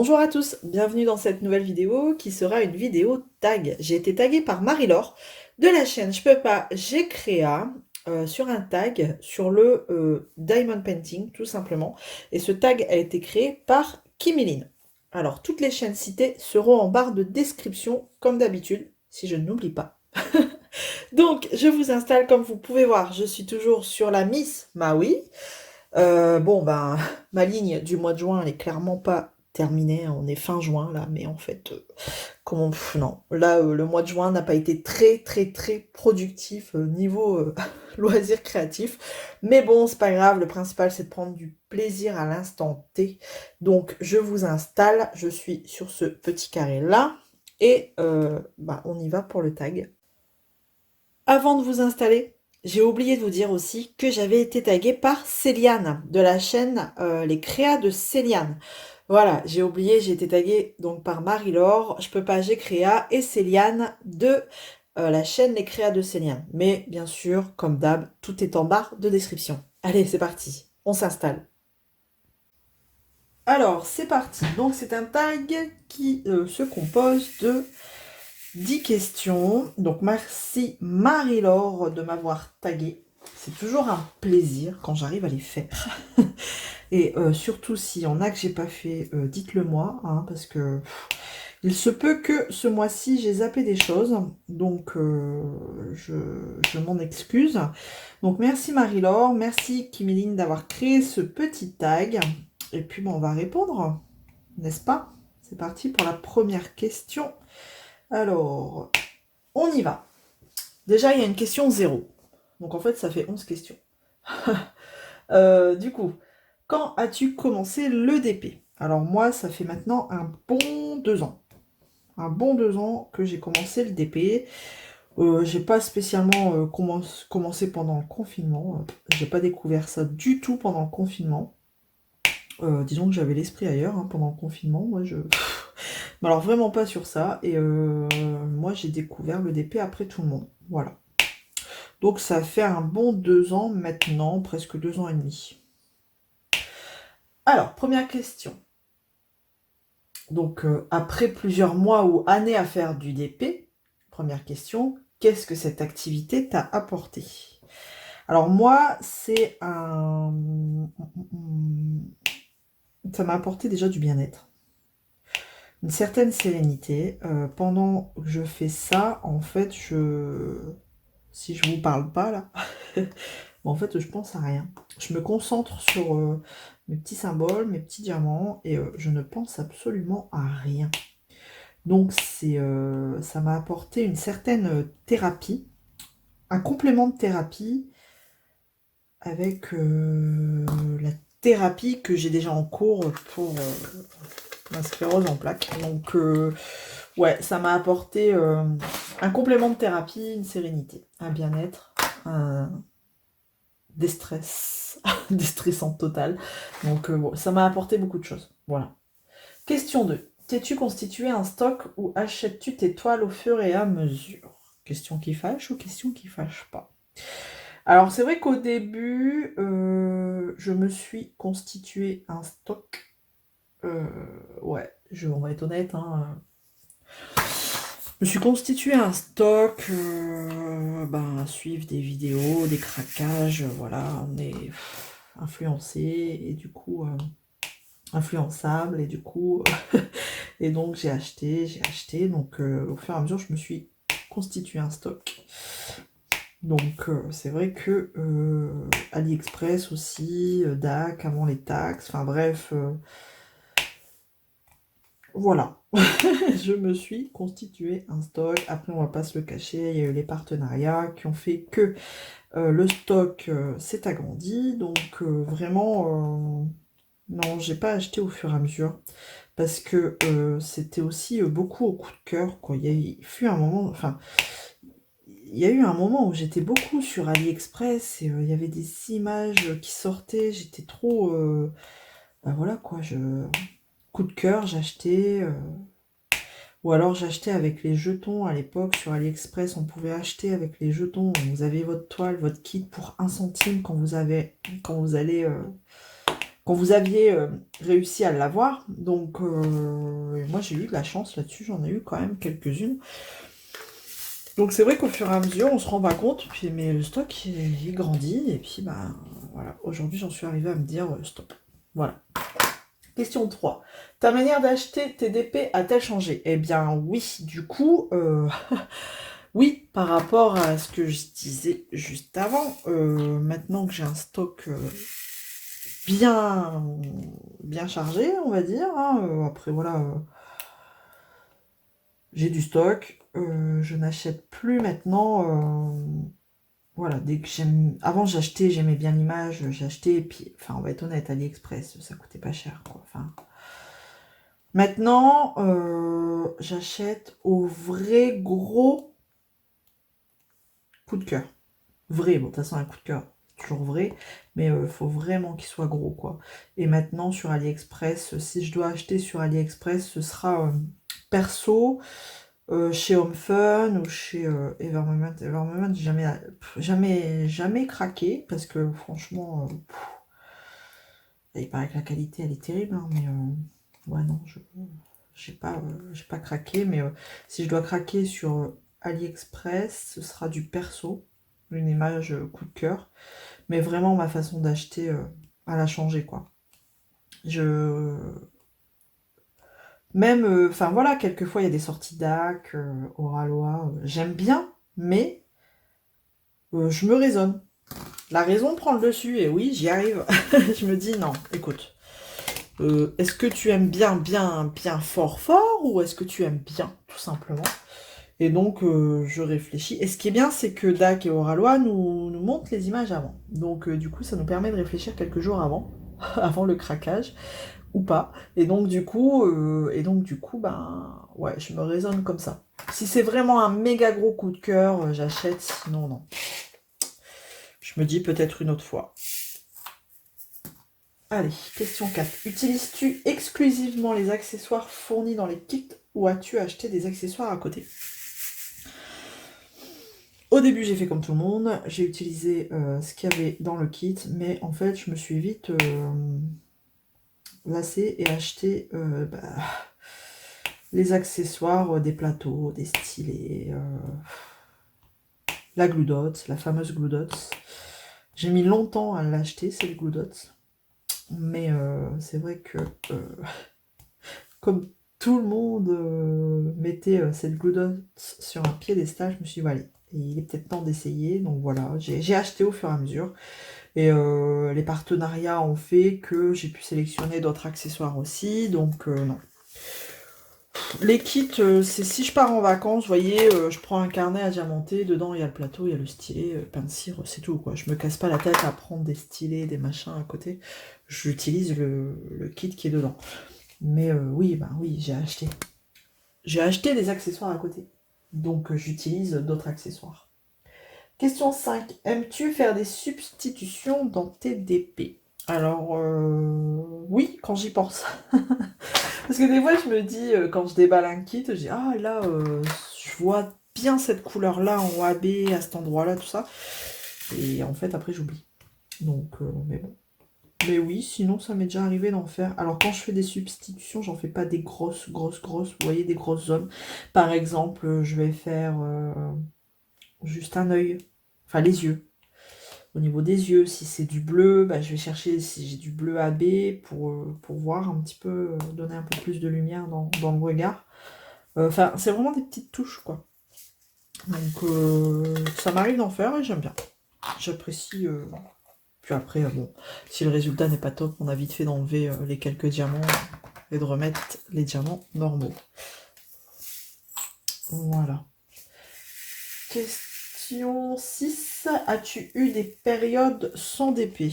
Bonjour à tous, bienvenue dans cette nouvelle vidéo qui sera une vidéo tag. J'ai été taguée par Marie-Laure de la chaîne Je peux pas, j'ai créé sur un tag sur le Diamond Painting tout simplement. Et ce tag a été créé par Kimiline. Alors toutes les chaînes citées seront en barre de description comme d'habitude, si je ne l'oublie pas. Donc je vous installe comme vous pouvez voir, je suis toujours sur la Miss Maui. Bon, ben, ma ligne du mois de juin, elle est clairement pas terminée. On est fin juin, là, mais en fait, comment... non. Là, le mois de juin n'a pas été très productif niveau loisir créatif. Mais bon, c'est pas grave. Le principal, c'est de prendre du plaisir à l'instant T. Donc, je vous installe. Je suis sur ce petit carré-là. Et bah, on y va pour le tag. Avant de vous installer, j'ai oublié de vous dire aussi que j'avais été taguée par Céliane de la chaîne Les Créas de Céliane. Voilà, j'ai oublié, j'ai été taguée donc par Marie-Laure, Je peux pas, j'ai Créa et Céliane de la chaîne Les Créas de Céliane. Mais bien sûr, comme d'hab, tout est en barre de description. Allez, c'est parti, on s'installe. Alors, c'est parti. Donc, c'est un tag qui se compose de 10 questions. Donc, merci Marie-Laure de m'avoir tagué. C'est toujours un plaisir quand j'arrive à les faire. Et surtout, s'il y en a que j'ai pas fait, dites-le moi, hein, parce que il se peut que ce mois-ci, j'ai zappé des choses. Donc, je m'en excuse. Donc, merci Marie-Laure. Merci Kimiline d'avoir créé ce petit tag. Et puis, bon, on va répondre, n'est-ce pas? C'est parti pour la première question. Alors, on y va. Déjà, il y a une question 0. Donc, en fait, ça fait 11 questions. Du coup, quand as-tu commencé l'EDP? Alors, moi, ça fait maintenant un bon 2 ans. Un bon 2 ans que j'ai commencé le DP. J'ai pas spécialement commencé pendant le confinement. J'ai pas découvert ça du tout pendant le confinement. Disons que j'avais l'esprit ailleurs hein, pendant le confinement. Moi, mais alors vraiment pas sur ça. Et moi, j'ai découvert le DP après tout le monde. Voilà. Donc ça fait un bon 2 ans maintenant, presque 2 ans et demi. Alors, première question. Donc, après plusieurs mois ou années à faire du DP, première question, qu'est-ce que cette activité t'a apporté? Alors moi, c'est un... Ça m'a apporté déjà du bien-être. Une certaine sérénité. Pendant que je fais ça, en fait, si je vous parle pas là, en fait, je pense à rien. Je me concentre sur mes petits symboles, mes petits diamants, et je ne pense absolument à rien. Donc, ça m'a apporté une certaine thérapie, un complément de thérapie avec la thérapie que j'ai déjà en cours pour la sclérose en plaques. Donc, ouais, ça m'a apporté un complément de thérapie, une sérénité, un bien-être, des stress, déstressant total. Donc, bon, ça m'a apporté beaucoup de choses. Voilà. Question 2. T'es-tu constitué un stock ou achètes-tu tes toiles au fur et à mesure? Question qui fâche ou question qui fâche pas? Alors, c'est vrai qu'au début, je me suis constitué un stock. Ouais, on va être honnête, hein, je me suis constitué un stock, ben, suivre des vidéos, des craquages, voilà, on est influencé et du coup, influençable et du coup, et donc j'ai acheté, donc au fur et à mesure, je me suis constitué un stock. Donc c'est vrai que AliExpress aussi, DAC avant les taxes, enfin bref, voilà. Je me suis constitué un stock. Après, on va pas se le cacher, il y a eu les partenariats qui ont fait que le stock s'est agrandi. Donc vraiment, non, j'ai pas acheté au fur et à mesure. Parce que c'était aussi beaucoup au coup de cœur, quoi. Il fut un moment, enfin, il y a eu un moment où j'étais beaucoup sur AliExpress et il y avait des images qui sortaient. J'étais trop, ben voilà quoi, coup de cœur, j'achetais. Ou alors j'achetais avec les jetons à l'époque sur AliExpress, on pouvait acheter avec les jetons. Vous avez votre toile, votre kit pour 1 centime quand vous allez quand vous aviez réussi à l'avoir. Donc, moi, j'ai eu de la chance là-dessus. J'en ai eu quand même quelques-unes. Donc, c'est vrai qu'au fur et à mesure, on se rend pas compte. Puis, mais le stock, il grandit. Et puis, bah, voilà. Aujourd'hui, j'en suis arrivée à me dire stop. Voilà. Question 3. Ta manière d'acheter tes DP a-t-elle changé? Eh bien, oui. Du coup, oui, par rapport à ce que je disais juste avant, maintenant que j'ai un stock bien, bien chargé, on va dire, hein, après, voilà, j'ai du stock. Je n'achète plus maintenant. Voilà, dès que j'aime. Avant, j'achetais, j'aimais bien l'image, j'ai acheté, et puis, enfin, on va être honnête, AliExpress, ça coûtait pas cher, quoi. Enfin, maintenant, j'achète au vrai gros coup de cœur. Vrai, bon, de toute façon, un coup de cœur, toujours vrai, mais il faut vraiment qu'il soit gros, quoi. Et maintenant, sur AliExpress, si je dois acheter sur AliExpress, ce sera perso, chez Home Fun ou chez Evermoment. Evermoment, j'ai jamais craqué, parce que franchement, il paraît que la qualité, elle est terrible, hein, mais ouais, non, j'ai pas craqué, mais si je dois craquer sur AliExpress, ce sera du perso, une image coup de cœur. Mais vraiment, ma façon d'acheter, elle a changé, quoi. Je... Même, enfin voilà, quelquefois, il y a des sorties DAC, Oralois, j'aime bien, mais je me raisonne. La raison prend le dessus, et oui, j'y arrive. Je me dis, non, écoute, est-ce que tu aimes bien, bien, bien fort, fort, ou est-ce que tu aimes bien, tout simplement? Et donc, je réfléchis. Et ce qui est bien, c'est que DAC et Oralois nous montrent les images avant. Donc, du coup, ça nous permet de réfléchir quelques jours avant, avant le craquage, ou pas. Et donc, du coup, ben, ouais, je me raisonne comme ça. Si c'est vraiment un méga gros coup de cœur, j'achète, sinon, non. Je me dis peut-être une autre fois. Allez, question 4. Utilises-tu exclusivement les accessoires fournis dans les kits ou as-tu acheté des accessoires à côté? Au début, j'ai fait comme tout le monde. J'ai utilisé ce qu'il y avait dans le kit, mais en fait, je me suis vite lassée et acheté les accessoires des plateaux, des stylets, la glue dot, la fameuse glue dot. J'ai mis longtemps à l'acheter, cette glue dot. Mais c'est vrai que comme tout le monde mettait cette glue dot sur un piédestal, je me suis dit, voilà, il est peut-être temps d'essayer. Donc voilà, j'ai acheté au fur et à mesure. Et les partenariats ont fait que j'ai pu sélectionner d'autres accessoires aussi. Donc non. Les kits, c'est si je pars en vacances, vous voyez, je prends un carnet à diamanter, dedans il y a le plateau, il y a le stylet, pain de cire, c'est tout, quoi. Je me casse pas la tête à prendre des stylets, des machins à côté. J'utilise le kit qui est dedans. Mais oui, ben oui, j'ai acheté. J'ai acheté des accessoires à côté. Donc j'utilise d'autres accessoires. Question 5. Aimes-tu faire des substitutions dans tes DP? Alors, oui, quand j'y pense. Parce que des fois, je me dis, quand je déballe un kit, je dis, ah là, je vois bien cette couleur-là en OAB, à cet endroit-là, tout ça. Et en fait, après, j'oublie. Donc, mais bon. Mais oui, sinon, ça m'est déjà arrivé d'en faire. Alors, quand je fais des substitutions, j'en fais pas des grosses, grosses, grosses. Vous voyez, des grosses zones. Par exemple, je vais faire juste un œil. Enfin, les yeux. Au niveau des yeux, si c'est du bleu, bah, je vais chercher si j'ai du bleu AB pour voir un petit peu, donner un peu plus de lumière dans le regard. Enfin, c'est vraiment des petites touches, quoi. Donc, ça m'arrive d'en faire et j'aime bien. J'apprécie. Puis après, bon, si le résultat n'est pas top, on a vite fait d'enlever les quelques diamants et de remettre les diamants normaux. Voilà. Question 6. As-tu eu des périodes sans DP?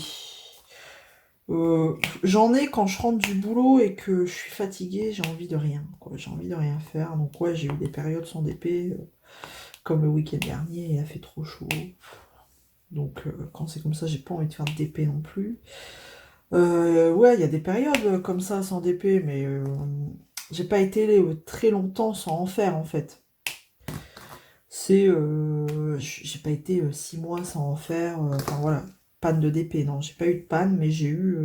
J'en ai quand je rentre du boulot et que je suis fatiguée, j'ai envie de rien, quoi. J'ai envie de rien faire. Donc ouais, j'ai eu des périodes sans DP, comme le week-end dernier, il a fait trop chaud. Donc quand c'est comme ça, j'ai pas envie de faire de DP non plus. Ouais, il y a des périodes comme ça sans DP, mais j'ai pas été très longtemps sans en faire en fait. J'ai pas été 6 mois sans en faire. Enfin voilà, panne de DP, non, j'ai pas eu de panne, mais j'ai eu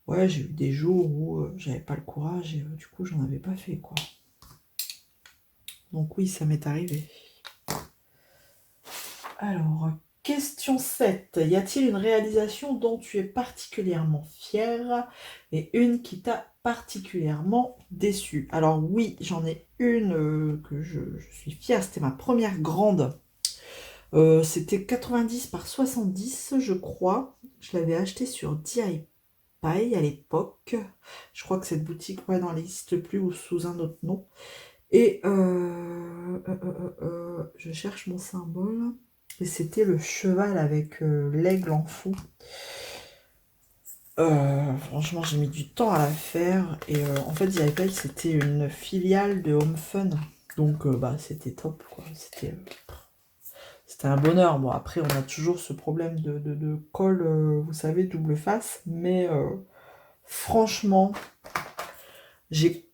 Ouais, j'ai eu des jours où j'avais pas le courage et du coup, j'en avais pas fait, quoi. Donc oui, ça m'est arrivé. Alors, question 7. Y a-t-il une réalisation dont tu es particulièrement fière et une qui t'a particulièrement déçu? Alors oui, j'en ai une que je suis fière. C'était ma première grande. C'était 90 par 70, je crois. Je l'avais acheté sur DIY à l'époque. Je crois que cette boutique n'existe plus ou sous un autre nom. Et je cherche mon symbole. Et c'était le cheval avec l'aigle en fond. Franchement, j'ai mis du temps à la faire. Et en fait, DIY, c'était une filiale de Home Fun. Donc, bah, c'était top, quoi. C'était un bonheur. Bon, après, on a toujours ce problème de colle, vous savez, double face. Mais franchement, j'ai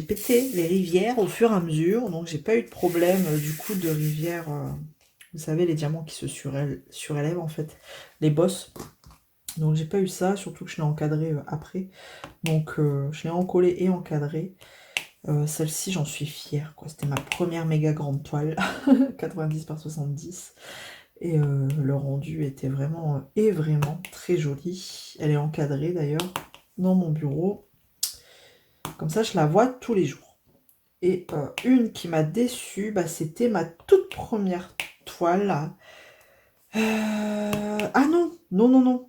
pété les rivières au fur et à mesure. Donc, j'ai pas eu de problème, du coup, de rivière. Vous savez, les diamants qui se surélèvent, en fait. Les bosses. Donc, j'ai pas eu ça. Surtout que je l'ai encadré après. Donc, je l'ai encollé et encadré. Celle-ci, j'en suis fière, quoi. C'était ma première méga grande toile. 90 par 70. Et le rendu était vraiment, très joli. Elle est encadrée d'ailleurs dans mon bureau. Comme ça, je la vois tous les jours. Et une qui m'a déçue, bah, c'était ma toute première toile. Ah non, non, non, non.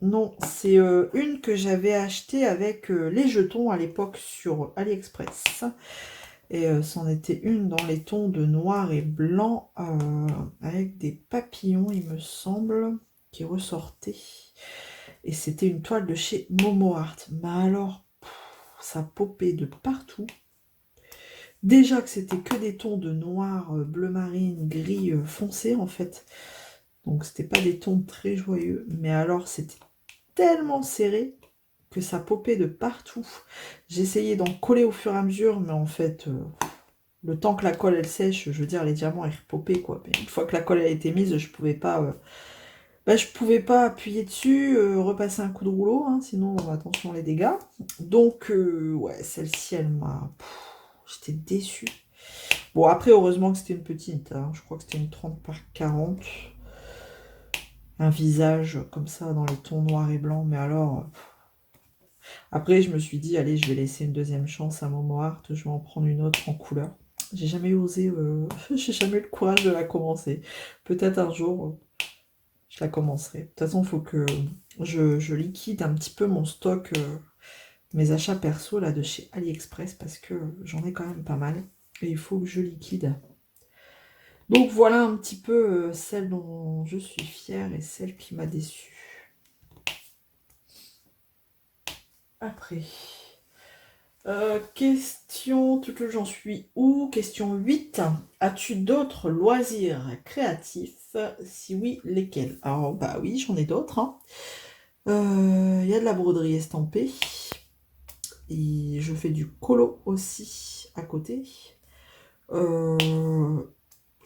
Non, c'est une que j'avais achetée avec les jetons à l'époque sur AliExpress. Et c'en était une dans les tons de noir et blanc avec des papillons, il me semble, qui ressortaient. Et c'était une toile de chez Momo Art. Mais alors, ça popait de partout. Déjà que c'était que des tons de noir, bleu marine, gris foncé en fait. Donc c'était pas des tons très joyeux. Mais alors c'était tellement serré que ça popait de partout. J'essayais d'en coller au fur et à mesure, mais en fait, le temps que la colle elle sèche, je veux dire, les diamants ils repopaient quoi. Mais une fois que la colle a été mise, je pouvais pas. Je pouvais pas appuyer dessus, repasser un coup de rouleau, hein, sinon attention les dégâts. Donc ouais, celle-ci elle m'a. J'étais déçue. Bon après heureusement que c'était une petite, hein. Je crois que c'était une 30 par 40. Un visage comme ça dans les tons noirs et blancs, mais alors. Après, je me suis dit, allez, je vais laisser une deuxième chance à Momo Art, je vais en prendre une autre en couleur. J'ai jamais osé, j'ai jamais eu le courage de la commencer. Peut-être un jour, je la commencerai. De toute façon, il faut que je liquide un petit peu mon stock, mes achats perso là de chez AliExpress, parce que j'en ai quand même pas mal. Et il faut que je liquide. Donc voilà un petit peu celle dont je suis fière et celle qui m'a déçue. Après... question, j'en suis où? Question 8. As-tu d'autres loisirs créatifs? Si oui, lesquels? Alors, bah oui, j'en ai d'autres, hein. Il y a de la broderie estampée. Et je fais du colo aussi à côté.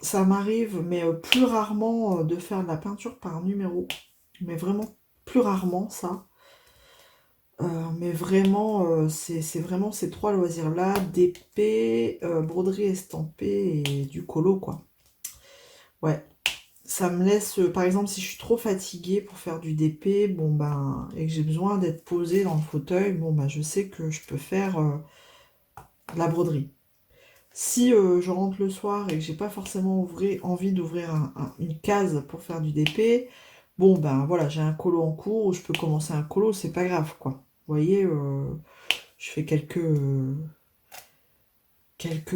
Ça m'arrive, mais plus rarement, de faire de la peinture par numéro. Mais vraiment plus rarement, ça. Mais vraiment, c'est vraiment ces trois loisirs-là, d'épée, broderie estampée et du colo, quoi. Ouais, ça me laisse, par exemple, si je suis trop fatiguée pour faire du DP, bon ben, et que j'ai besoin d'être posée dans le fauteuil, bon ben, je sais que je peux faire de la broderie. Si je rentre le soir et que j'ai pas forcément envie d'ouvrir une case pour faire du DP, bon ben voilà, j'ai un colo en cours, je peux commencer un colo, c'est pas grave, quoi. Vous voyez, je fais quelques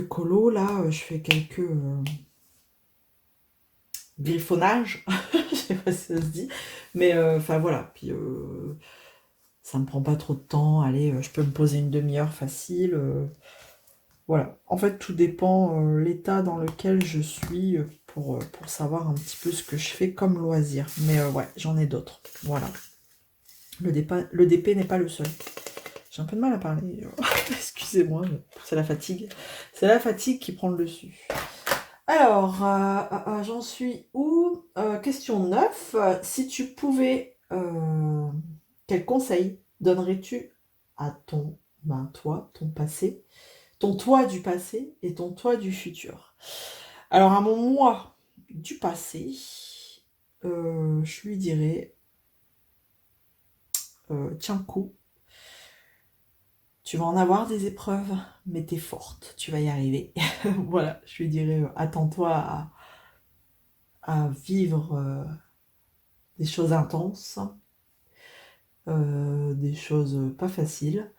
colos là, je fais quelques griffonnages, je sais pas si ça se dit, mais enfin voilà, puis ça me prend pas trop de temps, allez, je peux me poser une demi-heure facile, voilà. En fait, tout dépend l'état dans lequel je suis pour savoir un petit peu ce que je fais comme loisir, mais ouais, j'en ai d'autres, voilà. Le DP n'est pas le seul. J'ai un peu de mal à parler, excusez-moi, c'est la fatigue. C'est la fatigue qui prend le dessus. Alors, j'en suis où? Question 9. Si tu pouvais... quel conseil donnerais-tu à ton, toi, ton passé, ton toi du passé et ton toi du futur? Alors, à mon moi du passé, je lui dirais, tiens le coup, tu vas en avoir des épreuves, mais t'es forte, tu vas y arriver. Voilà, je lui dirais, attends-toi à vivre des choses intenses, des choses pas faciles,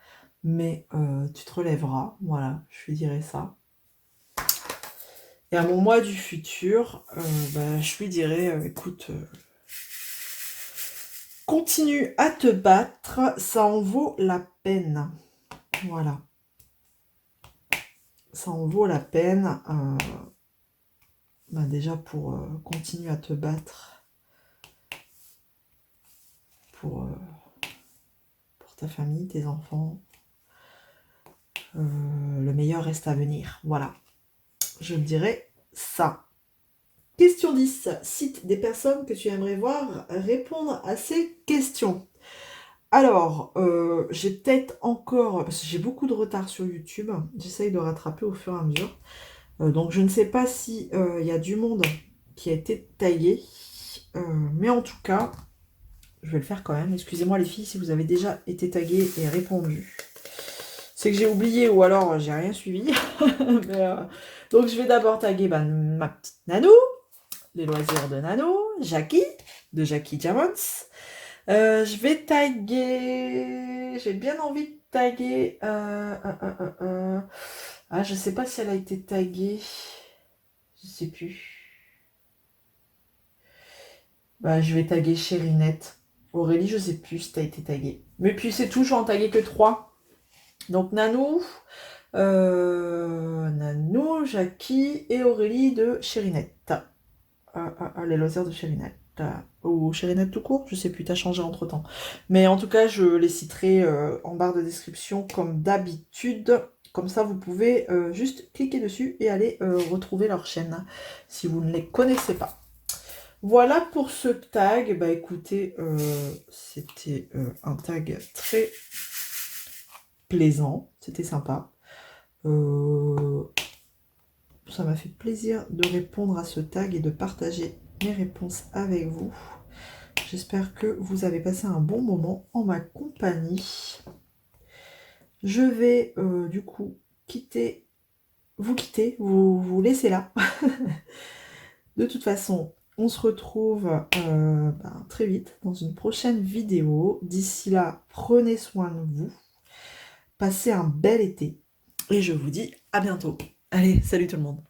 mais tu te relèveras. Voilà, je lui dirais ça. Et à mon moi du futur, je lui dirais, écoute, continue à te battre, ça en vaut la peine. Voilà. Ça en vaut la peine. Déjà pour continuer à te battre pour ta famille, tes enfants. Le meilleur reste à venir. Voilà. Je dirais ça. Question 10. Cite des personnes que tu aimerais voir répondre à ces questions. Alors, j'ai peut-être encore... Parce que j'ai beaucoup de retard sur YouTube. J'essaye de rattraper au fur et à mesure. Donc, je ne sais pas si y a du monde qui a été tagué. Mais en tout cas, je vais le faire quand même. Excusez-moi les filles si vous avez déjà été taguées et répondu. C'est que j'ai oublié ou alors j'ai rien suivi. Mais, donc, je vais d'abord taguer ma petite Nanou. Les loisirs de Nano, Jackie, de Jackie Diamonds. Je vais taguer... J'ai bien envie de taguer... Ah, je sais pas si elle a été taguée. Je sais plus. Je vais taguer Chérinette. Aurélie, je sais plus si t'as été taguée. Mais puis c'est tout, je vais en taguer que 3. Donc Nanou, Jackie et Aurélie de Chérinette. Les loisirs de Chérinette. Ou Chérinette tout court, je sais plus, t'as changé entre temps. Mais en tout cas, je les citerai en barre de description comme d'habitude. Comme ça, vous pouvez juste cliquer dessus et aller retrouver leur chaîne si vous ne les connaissez pas. Voilà pour ce tag. Écoutez, c'était un tag très plaisant. C'était sympa. Ça m'a fait plaisir de répondre à ce tag et de partager mes réponses avec vous. J'espère que vous avez passé un bon moment en ma compagnie. Je vais du coup vous laisser là. De toute façon, on se retrouve très vite dans une prochaine vidéo. D'ici là, prenez soin de vous. Passez un bel été. Et je vous dis à bientôt. Allez, salut tout le monde.